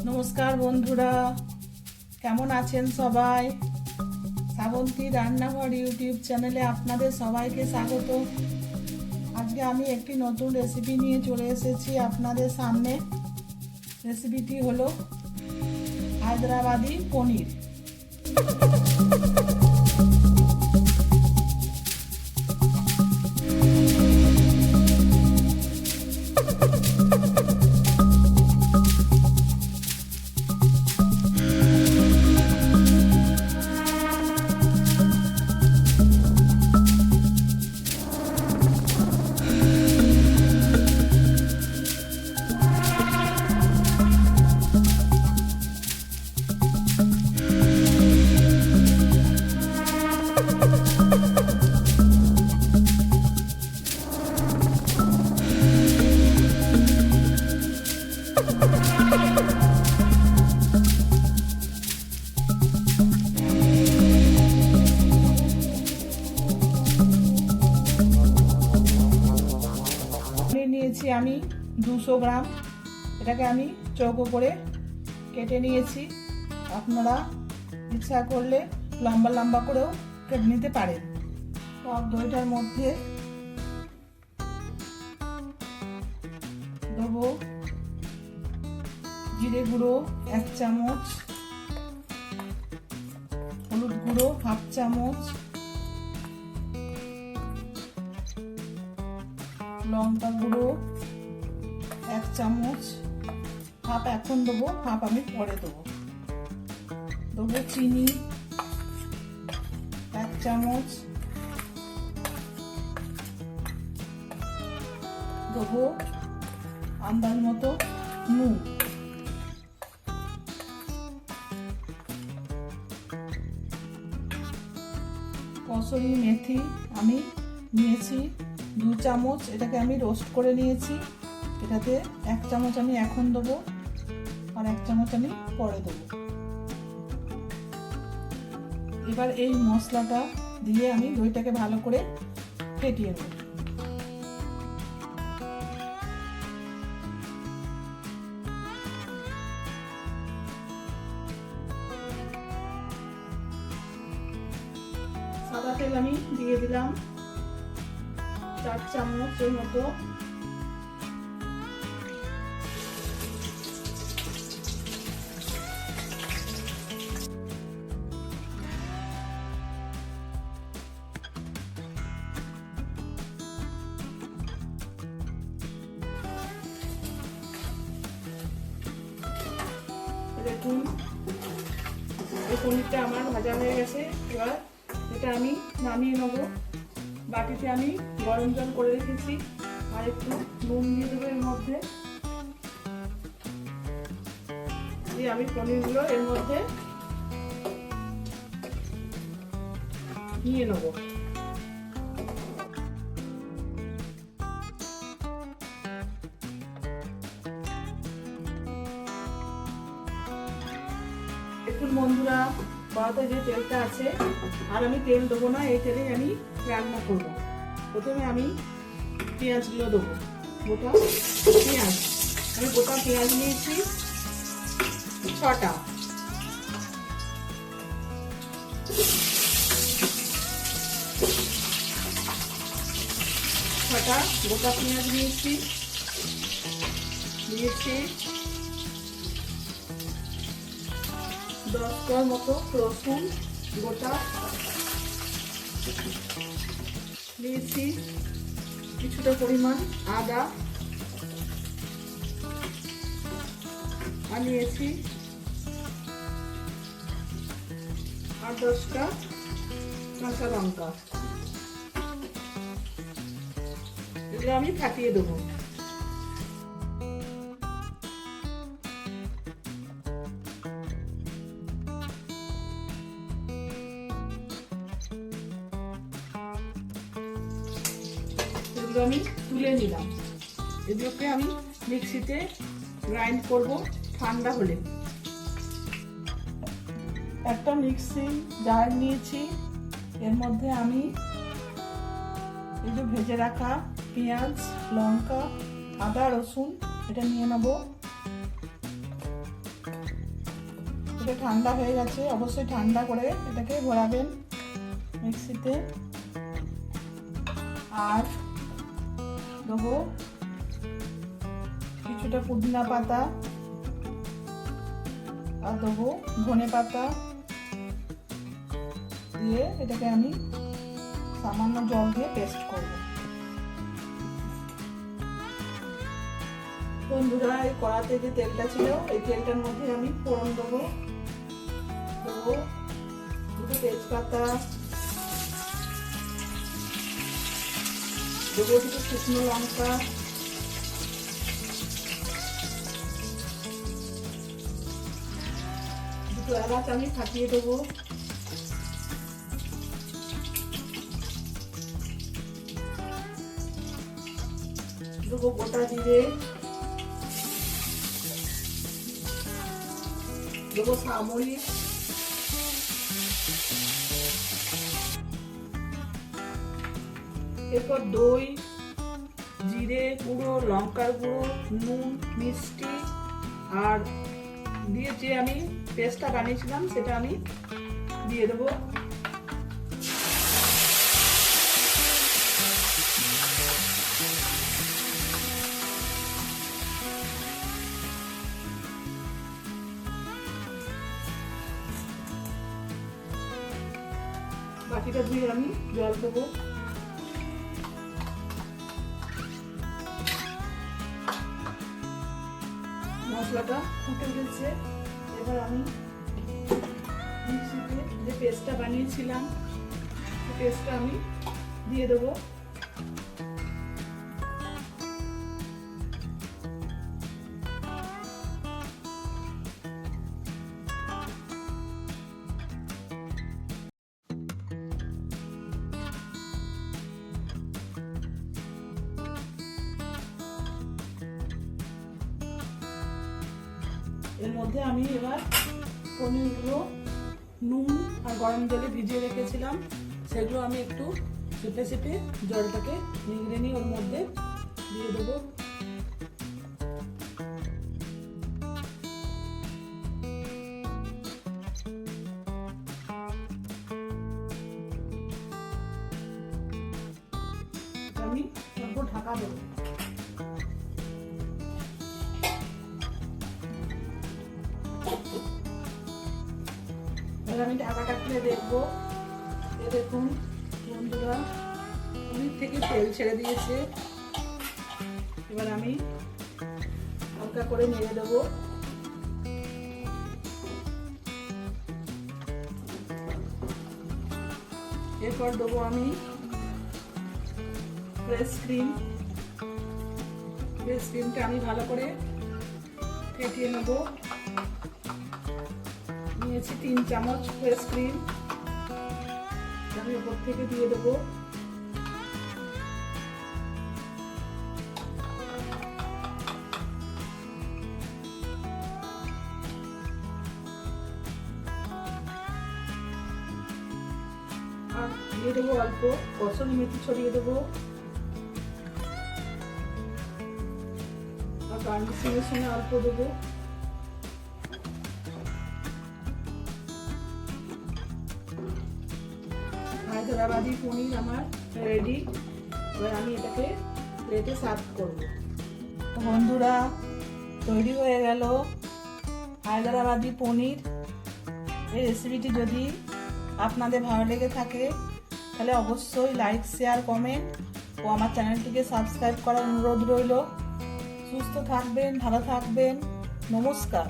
নমস্কার বন্ধুরা, কেমন আছেন সবাই? শ্রাবন্তী রান্নাঘর ইউটিউব চ্যানেলে আপনাদের সবাইকে স্বাগত। আজকে আমি একটি নতুন রেসিপি নিয়ে চলে এসেছি আপনাদের সামনে। রেসিপিটি হলো হায়দ্রাবাদি পনির। নিয়েছি আমি 200 গ্রাম। এটাকে আমি চৌকো করে কেটে নিয়েছি। আপনারা ইচ্ছা করলে লম্বা লম্বা করেও কেটে নিতে পারেন। টক দইটার মধ্যে দেবো জিরে গুঁড়ো 1 চামচ, হলুদ গুঁড়ো 1/2 চামচ, লঙ্কা গুঁড়ো 1 চামচ, হাফ এখন দেবো, হাফ আমি পরে দেবো। দেবো চিনি 1 চামচ, দেবো আন্দাজ মতো নুন, কসুরি মেথি আমি নিয়েছি 2 চামচ। এটাকে আমি রোস্ট করে নিয়েছি। এটাতে 1 চামচ আমি এখন দেবো আর 1 চামচ আমি পরে দেবো। এবার এই মশলাটা দিয়ে আমি দইটাকে ভালো করে ফেটিয়ে নেব। সাদা তেল আমি দিয়ে দিলাম 4 চামচের মতো। দেখুন এই পনিরটা আমার ভাজা হয়ে গেছে। এবার এটা আমি নামিয়ে নেবো। বাটিতে আমি গরম জল করে রেখেছি আর একটু নুন দিয়ে দেবো এর মধ্যে। দিয়ে আমি পনিরগুলো এর মধ্যে নিয়ে নেবো। একটু বন্ধুরা, কড়াতে যে তেলটা আছে আর আমি তেল দেবো না, এই তেলে আমি রান্না করবো। প্রথমে আমি পেঁয়াজগুলো দেবো। গোটা পেঁয়াজ আমি গোটা পেঁয়াজ নিয়েছি 6টা। গোটা পেঁয়াজ নিয়েছি। 10 কোয়া মতো রসুন গোটা নিয়েছি। কিছুটা পরিমাণ আদা আর নিয়েছি 8-10টা কাঁচা লঙ্কা। এগুলো আমি ফাটিয়ে দেবো। আমি তুলে নিলাম। এগুলোকে আমি মিক্সিতে গ্রাইন্ড করব ঠান্ডা হলে। একটা মিক্সি জার নিয়েছি। এর মধ্যে আমি এই যে ভেজে রাখা পেঁয়াজ, লঙ্কা, আদা, রসুন এটা নিয়ে নেব। এটা ঠান্ডা হয়ে গেছে, অবশ্যই ঠান্ডা করে এটাকে ঘোরাবেন মিক্সিতে। আর দেবো কিছুটা পুদিনা পাতা, আর দেবো ধনে পাতা দিয়ে এটাকে আমি সামান্য জল দিয়ে পেস্ট করব। বন্ধুরা, এই কড়াতে যে তেলটা ছিল এই তেলটার মধ্যে আমি ফোড়ন দেবো। দুটো তেজপাতা দেবো, দুটো শুকনো লঙ্কা, দুটো এলাচ আমি ফাটিয়ে দেবো, দেবো গোটা জিরে, দেবো সামরিক, এরপর দই, জিরে গুঁড়ো, লঙ্কার গুঁড়ো, নুন, মিষ্টি আর দিয়ে যে আমি পেস্টটা বানিয়েছিলাম সেটা আমি দিয়ে দেবো। বাকিটা ধুয়ে আমি জল দেবো। মশলাটা ফুটে গেছে, এবার আমি মিক্সিতে যে পেস্টটা বানিয়েছিলাম পেস্টটা আমি দিয়ে দেবো। এর মধ্যে আমি এবার পনিরগুলো নুন আর গরম জলে ভিজিয়ে রেখেছিলাম সেগুলো আমি একটু চেপে চেপে জলটাকে নিংড়ে নিয়ে ওর মধ্যে দিয়ে দেবো। আমি অল্প ঢাকা দেবো। আমি ঢাকাটা খুলে দেখবো। দেখুন বন্ধুরা, পনির থেকে তেল ছেড়ে দিয়েছে। এবার আমি হালকা করে নেড়ে দেবো। এরপর দেবো আমি ফ্রেশ ক্রিম। ফ্রেশ ক্রিমটা আমি ভালো করে ফেটিয়ে নেবো। নিয়েছি 3 চামচ ফ্রেশ ক্রিম, আমি উপর থেকে দিয়ে দেবো। আর দিয়ে দেবো অল্প কসুরি মেথি ছড়িয়ে দেবো। আর গার্নিশিংয়ের সময় অল্প দেবো। হায়দ্রাবাদি পনির আমার রেডি। এবার আমি এটাকে প্লেটে সার্ভ করব। বন্ধুরা, তৈরি হয়ে গেল হায়দ্রাবাদি পনির। এই রেসিপিটি যদি আপনাদের ভালো লেগে থাকে তাহলে অবশ্যই লাইক, শেয়ার, কমেন্ট ও আমার চ্যানেলটিকে সাবস্ক্রাইব করার অনুরোধ রইল। সুস্থ থাকবেন, ভালো থাকবেন। নমস্কার।